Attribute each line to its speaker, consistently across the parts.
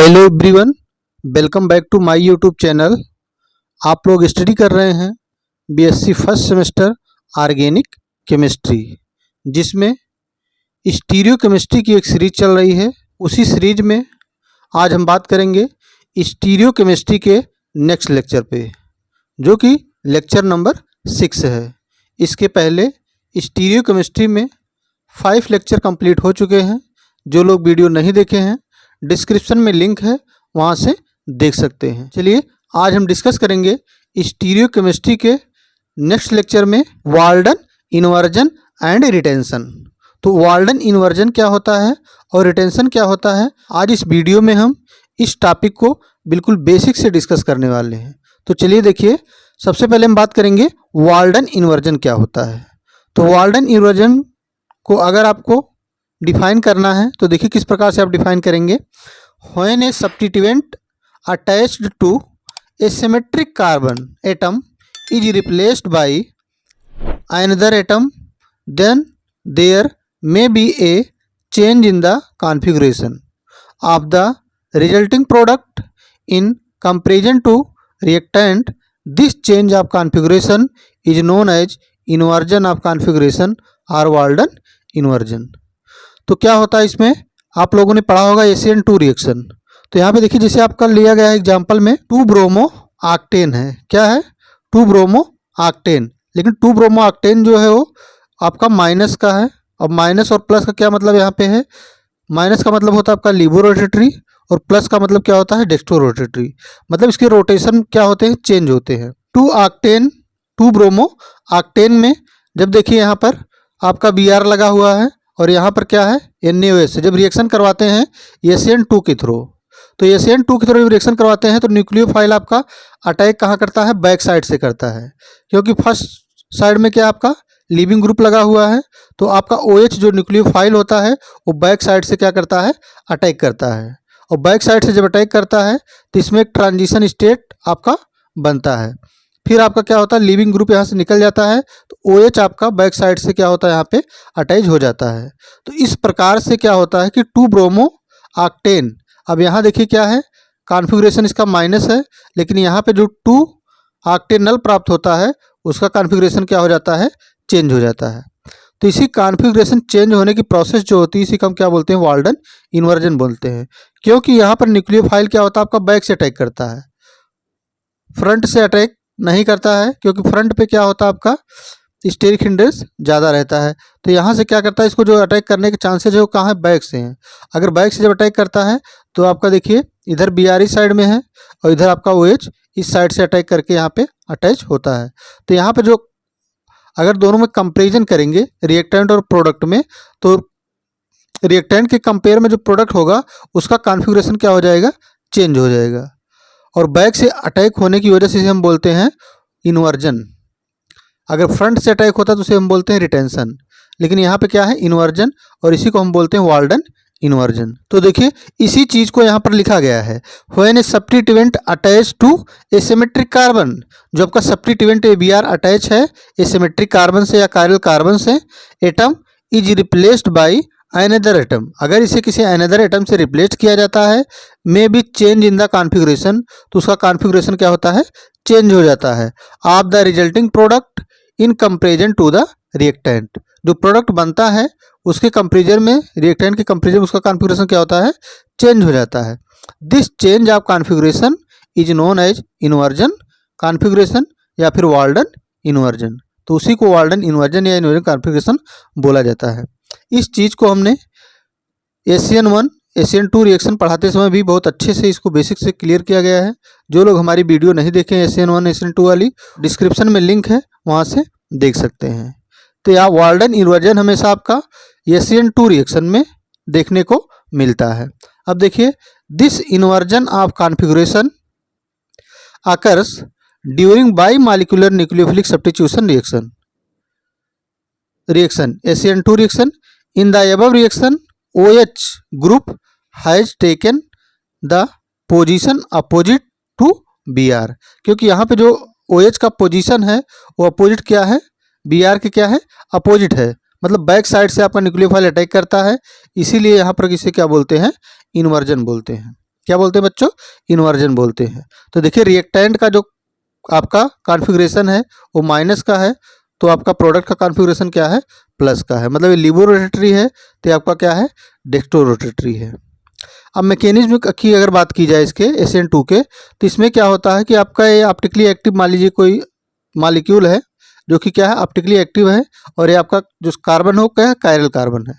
Speaker 1: Hello everyone, welcome back to my YouTube channel. आप लोग study कर रहे हैं BSc first semester organic chemistry, जिसमें स्टीरियो केमिस्ट्री की एक सीरीज चल रही है। उसी सीरीज में आज हम बात करेंगे स्टीरियो केमिस्ट्री के नेक्स्ट लेक्चर पे, जो कि लेक्चर नंबर 6 है। इसके पहले स्टीरियो केमिस्ट्री में 5 लेक्चर कंप्लीट हो चुके हैं। जो लोग वीडियो नहीं देखे हैं, डिस्क्रिप्शन में लिंक है, वहाँ से देख सकते हैं। चलिए आज हम डिस्कस करेंगे स्टीरियो केमिस्ट्री के नेक्स्ट लेक्चर में वाल्डन इन्वर्जन एंड रिटेंशन। तो वाल्डन इन्वर्जन क्या होता है और रिटेंशन क्या होता है, आज इस वीडियो में हम इस टॉपिक को बिल्कुल बेसिक से डिस्कस करने वाले हैं। तो चलिए देखिए, सबसे पहले हम बात करेंगे वाल्डन इन्वर्जन क्या होता है। तो वाल्डन इन्वर्जन को अगर आपको डिफाइन करना है तो देखिए किस प्रकार से आप डिफाइन करेंगे। When a substituent attached to a symmetric carbon atom is replaced by another atom, then there may be a change in the configuration of the resulting product in comparison to reactant. This change of configuration is known as inversion of configuration और Walden inversion. तो क्या होता है, इसमें आप लोगों ने पढ़ा होगा ACN2 रिएक्शन। तो यहाँ पे देखिए, जैसे आपका लिया गया है एग्जांपल में 2 ब्रोमो ऑक्टेन है। क्या है? 2 ब्रोमो ऑक्टेन। लेकिन 2 ब्रोमो ऑक्टेन जो है वो आपका माइनस का है। अब माइनस और प्लस का क्या मतलब यहाँ पे है? माइनस का मतलब होता है आपका लिबो रोटेटरी और प्लस का मतलब क्या होता है? Dextro rotatory. मतलब इसके रोटेशन क्या होते हैं? चेंज होते हैं। 2 ब्रोमो ऑक्टेन में जब देखिए यहाँ पर आपका Br लगा हुआ है और यहाँ पर क्या है? NaOH से जब रिएक्शन करवाते हैं ACN2 के थ्रू, तो ACN2 के थ्रू जब रिएक्शन करवाते हैं तो न्यूक्लियोफाइल आपका अटैक कहाँ करता है? बैक साइड से करता है, क्योंकि फर्स्ट साइड में क्या आपका लीविंग ग्रुप लगा हुआ है। तो आपका OH जो न्यूक्लियोफाइल होता है वो बैक साइड से क्या करता है? अटैक करता है। और बैक साइड से जब अटैक करता है तो इसमें एक ट्रांजिशन स्टेट आपका बनता है। फिर आपका क्या होता है? लीविंग ग्रुप यहाँ से निकल जाता है, तो OH आपका बैक साइड से क्या होता है? यहाँ पे अटैच हो जाता है। तो इस प्रकार से क्या होता है कि 2 ब्रोमो ऑक्टेन, अब यहाँ देखिए क्या है? कॉन्फ़िगरेशन इसका माइनस है, लेकिन यहाँ पे जो 2 ऑक्टेनल प्राप्त होता है उसका कॉन्फ़िगरेशन क्या हो जाता है? चेंज हो जाता है। तो इसी कॉन्फ़िगरेशन चेंज होने की प्रोसेस जो होती है, इसी को हम क्या बोलते हैं? वाल्डन इन्वर्जन बोलते हैं। क्योंकि यहाँ पर न्यूक्लियोफाइल क्या होता है? आपका बैक से अटैक करता है, फ्रंट से अटैक नहीं करता है, क्योंकि फ्रंट पे क्या होता है? आपका स्टेरिक हिंड्रेंस ज़्यादा रहता है। तो यहाँ से क्या करता है? इसको जो अटैक करने के चांसेज है वो कहाँ है? बैक से हैं। अगर बैक से जब अटैक करता है तो आपका देखिए इधर Br इस साइड में है और इधर आपका OH इस साइड से अटैक करके यहाँ पे अटैच होता है। तो यहाँ पे जो अगर दोनों में कंपेरिजन करेंगे रिएक्टेंट और प्रोडक्ट में, तो रिएक्टेंट के कंपेयर में जो प्रोडक्ट होगा उसका कॉन्फ़िगरेशन क्या हो जाएगा? चेंज हो जाएगा। और बैक से अटैक होने की वजह से हम बोलते हैं इन्वर्जन। अगर फ्रंट से अटैक होता है तो उसे हम बोलते हैं रिटेंशन, लेकिन यहाँ पे क्या है? इन्वर्जन, और इसी को हम बोलते हैं वाल्डन इन्वर्जन। तो देखिए इसी चीज़ को यहाँ पर लिखा गया है, when a substituent attach to a symmetric carbon. जो आपका सब्स्टिट्यूएंट Br अटैच है ए सिमेट्रिक कार्बन से या कायरल कार्बन से, atom is replaced by another atom. अगर इसे किसी अनदर एटम से रिप्लेस किया जाता है, may be change in the configuration, तो उसका कॉन्फ़िगरेशन क्या होता है? चेंज हो जाता है। Of the resulting product in comparison to the reactant. जो प्रोडक्ट बनता है उसके कंपेरिजन में, रिएक्टेंट के कंपेरिजन में उसका कॉन्फ़िगरेशन क्या होता है? चेंज हो जाता है। This change of configuration is known as inversion configuration या फिर वाल्डन इन्वर्जन। तो उसी को वाल्डन इन्वर्जन या इन्वर्जन कॉन्फ़िगरेशन बोला जाता है। इस चीज़ को हमने ACN1 ACN2 रिएक्शन पढ़ाते समय भी बहुत अच्छे से इसको बेसिक से क्लियर किया गया है। जो लोग हमारी वीडियो नहीं देखें ACN1 ACN2 वाली, डिस्क्रिप्शन में लिंक है, वहाँ से देख सकते हैं। तो यहाँ वाल्डन इन्वर्जन हमेशा आपका ACN2 रिएक्शन में देखने को मिलता है। अब देखिए, this inversion of configuration occurs during by molecular nucleophilic substitution reaction ACN2 reaction. In the above reaction, OH group has taken the position opposite to Br। क्योंकि यहाँ पे जो OH का पोजीशन है वो अपोजिट क्या है? Br के क्या है? अपोजिट है। मतलब बैक साइड से आपका न्यूक्लियोफाइल अटैक करता है, इसीलिए यहाँ पर किसे क्या बोलते हैं? इन्वर्जन बोलते हैं। क्या बोलते हैं बच्चों? इन्वर्जन बोलते हैं। तो देखिए रिएक्टेंट का जो आपका कॉन्फ़िगरेशन है वो माइनस का है, तो आपका प्रोडक्ट का कॉन्फ़िगरेशन क्या है? प्लस का है। मतलब ये लिबो रोटेटरी है तो आपका क्या है? डेक्स्ट्रो रोटेटरी है। अब मैकेनिज्म की अगर बात की जाए इसके SN2 के, तो इसमें क्या होता है कि आपका ये ऑप्टिकली एक्टिव, मान लीजिए कोई मॉलिक्यूल है जो कि क्या है? ऑप्टिकली एक्टिव है, और ये आपका जो कार्बन हो क्या है? कायरल कार्बन है।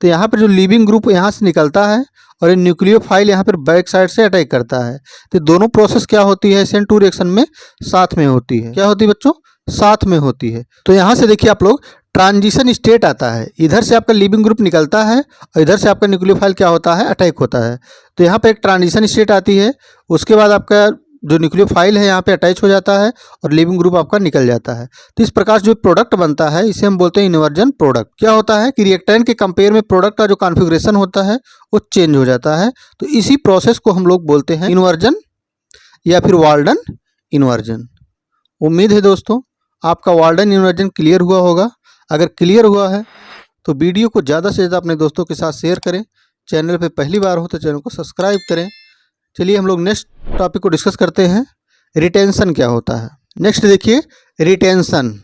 Speaker 1: तो यहाँ पर जो लीविंग ग्रुप यहाँ से निकलता है और ये न्यूक्लियोफाइल यहाँ पर बैक साइड से अटैक करता है। तो दोनों प्रोसेस क्या होती है SN2 रिएक्शन में? साथ में होती है। क्या होती है बच्चों? साथ में होती है। तो यहाँ से देखिए आप लोग, ट्रांजिशन स्टेट आता है। इधर से आपका लीविंग ग्रुप निकलता है और इधर से आपका न्यूक्लियोफाइल क्या होता है? अटैक होता है। तो यहाँ पे एक ट्रांजिशन स्टेट आती है, उसके बाद आपका जो न्यूक्लियोफाइल है यहाँ पे अटैच हो जाता है और लिविंग ग्रुप आपका निकल जाता है। तो इस प्रकार जो प्रोडक्ट बनता है इसे हम बोलते हैं इन्वर्जन प्रोडक्ट। क्या होता है कि रिएक्टेंट के कंपेयर में प्रोडक्ट का जो कॉन्फ़िगरेशन होता है वो चेंज हो जाता है। तो इसी प्रोसेस को हम लोग बोलते हैं इन्वर्जन या फिर वाल्डन इन्वर्जन। उम्मीद है दोस्तों आपका वाल्डन इन्वर्जन क्लियर हुआ होगा। अगर क्लियर हुआ है तो वीडियो को ज़्यादा से ज़्यादा अपने दोस्तों के साथ शेयर करें। चैनल पे पहली बार हो तो चैनल को सब्सक्राइब करें। चलिए हम लोग नेक्स्ट टॉपिक को डिस्कस करते हैं, रिटेंशन क्या होता है। नेक्स्ट देखिए रिटेंशन।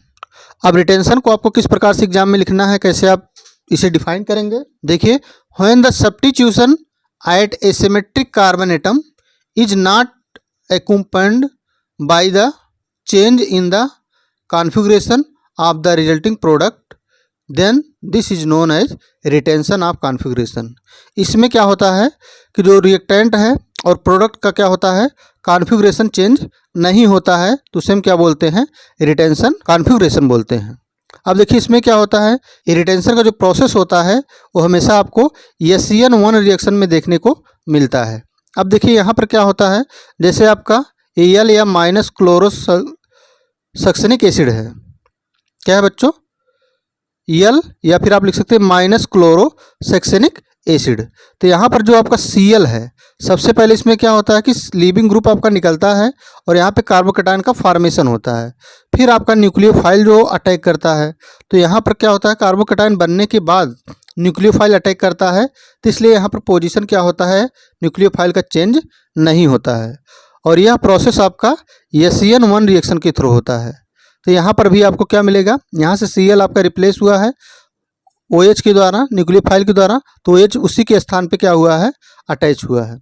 Speaker 1: अब रिटेंशन को आपको किस प्रकार से एग्जाम में लिखना है, कैसे आप इसे डिफाइन करेंगे? देखिए, when the substitution at a symmetric carbon atom is not accompanied by the change in the configuration of the resulting product, then this is known as retention of configuration। इसमें क्या होता है कि जो रिएक्टेंट है और प्रोडक्ट का क्या होता है? कॉन्फ़िगरेशन चेंज नहीं होता है, तो उसे हम क्या बोलते हैं? रिटेंशन कॉन्फ़िगरेशन बोलते हैं। अब देखिए इसमें क्या होता है, रिटेंशन का जो प्रोसेस होता है वो हमेशा आपको SN1 रिएक्शन में देखने को मिलता है। अब देखिए यहाँ पर क्या होता है, जैसे आपका Al या माइनस क्लोरोसक्सेनिक एसिड है। क्या है बच्चों? Al या फिर आप लिख सकते हैं माइनस क्लोरोसक्सेनिक एसिड। तो यहाँ पर जो आपका Cl है, सबसे पहले इसमें क्या होता है कि लीविंग ग्रुप आपका निकलता है और यहाँ पे कार्बोकैटायन का फॉर्मेशन होता है। फिर आपका न्यूक्लियोफाइल जो अटैक करता है, तो यहाँ पर क्या होता है? कार्बोकैटायन बनने के बाद न्यूक्लियोफाइल अटैक करता है, तो इसलिए यहाँ पर पोजीशन क्या होता है? न्यूक्लियोफाइल का चेंज नहीं होता है। और यह प्रोसेस आपका SN1 रिएक्शन के थ्रू होता है। तो यहाँ पर भी आपको क्या मिलेगा? यहाँ से Cl आपका रिप्लेस हुआ है OH के द्वारा, न्यूक्लियोफाइल के द्वारा, तो OH उसी के स्थान पे क्या हुआ है? अटैच हुआ है।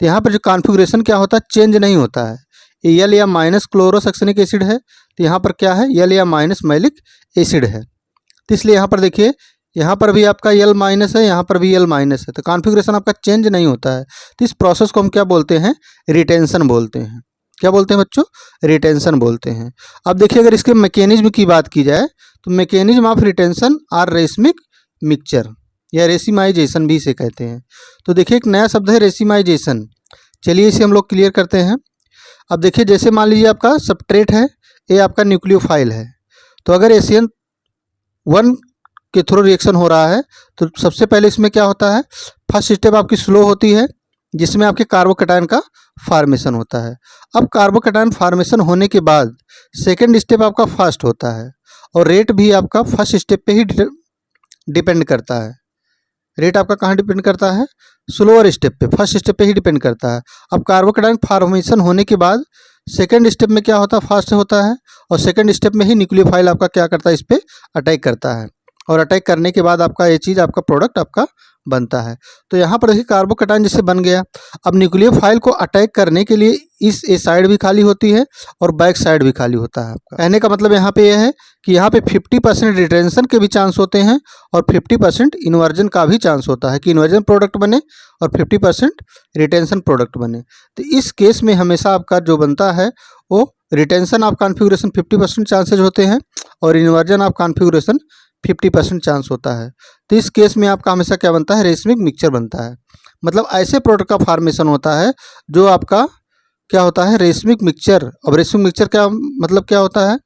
Speaker 1: तो यहाँ पर जो कॉन्फ़िगरेशन क्या होता है? चेंज नहीं होता है। Al या माइनस क्लोरोसक्सेनिक एसिड है, तो यहाँ पर क्या है? Al या माइनस मैलिक एसिड है। तो इसलिए यहाँ पर देखिए, यहाँ पर भी आपका L माइनस है, यहाँ पर भी L माइनस है, तो कॉन्फ़िगरेशन आपका चेंज नहीं होता है। तो इस प्रोसेस को हम क्या बोलते हैं? रिटेंशन बोलते हैं। क्या बोलते हैं बच्चों? रिटेंशन बोलते हैं। अब देखिए अगर इसके मैकेनिज्म की बात की जाए तो mechanism of retention or racemic mixture या रेसिमाइजेशन भी इसे कहते हैं। तो देखिए एक नया शब्द है रेसिमाइजेशन। चलिए इसे हम लोग क्लियर करते हैं। अब देखिए जैसे मान लीजिए आपका सबस्ट्रेट है, ये आपका न्यूक्लियोफाइल है, तो अगर SN1 के थ्रू रिएक्शन हो रहा है तो सबसे पहले इसमें क्या होता है? फर्स्ट स्टेप आपकी स्लो होती है, जिसमें आपके कार्बोकैटायन का फॉर्मेशन होता है। अब कार्बोकैटायन फॉर्मेशन होने के बाद सेकंड स्टेप आपका फास्ट होता है, और रेट भी आपका फर्स्ट स्टेप पे ही डिपेंड करता है। रेट आपका कहाँ डिपेंड करता है? स्लोअर स्टेप पे, फर्स्ट स्टेप पे ही डिपेंड करता है। अब कार्बोकैटायन फॉर्मेशन होने के बाद सेकंड स्टेप में क्या होता है? फास्ट होता है, और सेकंड स्टेप में ही न्यूक्लियोफाइल आपका क्या करता है? इस पर अटैक करता है, और अटैक करने के बाद आपका ये चीज़ आपका प्रोडक्ट आपका बनता है। तो यहाँ पर देखिए कार्बोकैटायन जैसे बन गया। अब न्यूक्लियोफाइल को अटैक करने के लिए इस ए साइड भी खाली होती है और बैक साइड भी खाली होता है। आपका कहने का मतलब यहाँ पे यह है कि यहाँ पे 50% रिटेंशन के भी चांस होते हैं और 50% इन्वर्जन का भी चांस होता है कि इन्वर्जन प्रोडक्ट बने और 50% रिटेंशन प्रोडक्ट बने। तो इस केस में हमेशा आपका जो बनता है वो रिटेंशन ऑफ कॉन्फ़िगरेशन 50% चांसेज होते हैं और इन्वर्जन ऑफ कॉन्फ़िगरेशन 50% चांस होता है। तो इस केस में आपका हमेशा क्या बनता है? रेसिमिक मिक्सचर बनता है। मतलब ऐसे प्रोडक्ट का फॉर्मेशन होता है जो आपका क्या होता है? Racemic mixture. अब रेसिमिक मिक्सचर क्या मतलब क्या होता है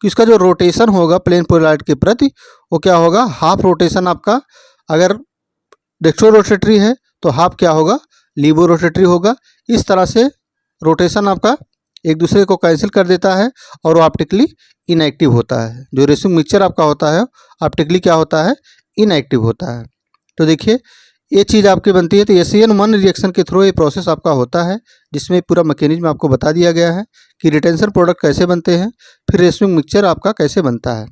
Speaker 1: कि इसका जो रोटेशन होगा प्लेन पोलैरिटी के प्रति वो क्या होगा? हाफ रोटेशन आपका, अगर डेक्स्ट्रो रोटेटरी है तो हाफ क्या होगा? लीबो रोटेटरी होगा। इस तरह से रोटेशन आपका एक दूसरे को कैंसिल कर देता है और वो ऑप्टिकली इनएक्टिव होता है। जो रेसिमिक मिक्सचर आपका होता है ऑप्टिकली क्या होता है? इनएक्टिव होता है। तो देखिए ये चीज़ आपकी बनती है। तो SN1 रिएक्शन के थ्रू ये प्रोसेस आपका होता है, जिसमें पूरा मैकेनिज्म आपको बता दिया गया है कि रिटेंशन प्रोडक्ट कैसे बनते हैं, फिर रेसिमिक मिक्सचर आपका कैसे बनता है।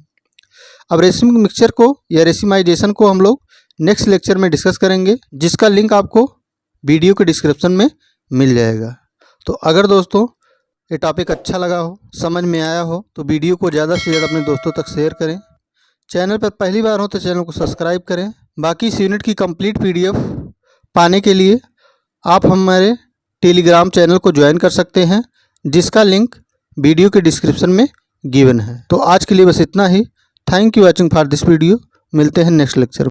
Speaker 1: अब रेसिमिक मिक्सचर को या रेसिमाइजेशन को हम लोग नेक्स्ट लेक्चर में डिस्कस करेंगे, जिसका लिंक आपको वीडियो के डिस्क्रिप्शन में मिल जाएगा। तो अगर दोस्तों ये टॉपिक अच्छा लगा हो, समझ में आया हो, तो वीडियो को ज़्यादा से ज़्यादा अपने दोस्तों तक शेयर करें। चैनल पर पहली बार हो तो चैनल को सब्सक्राइब करें। बाकी इस यूनिट की कंप्लीट PDF पाने के लिए आप हमारे टेलीग्राम चैनल को ज्वाइन कर सकते हैं, जिसका लिंक वीडियो के डिस्क्रिप्शन में गिवन है। तो आज के लिए बस इतना ही। Thank you watching for this video. मिलते हैं नेक्स्ट लेक्चर में।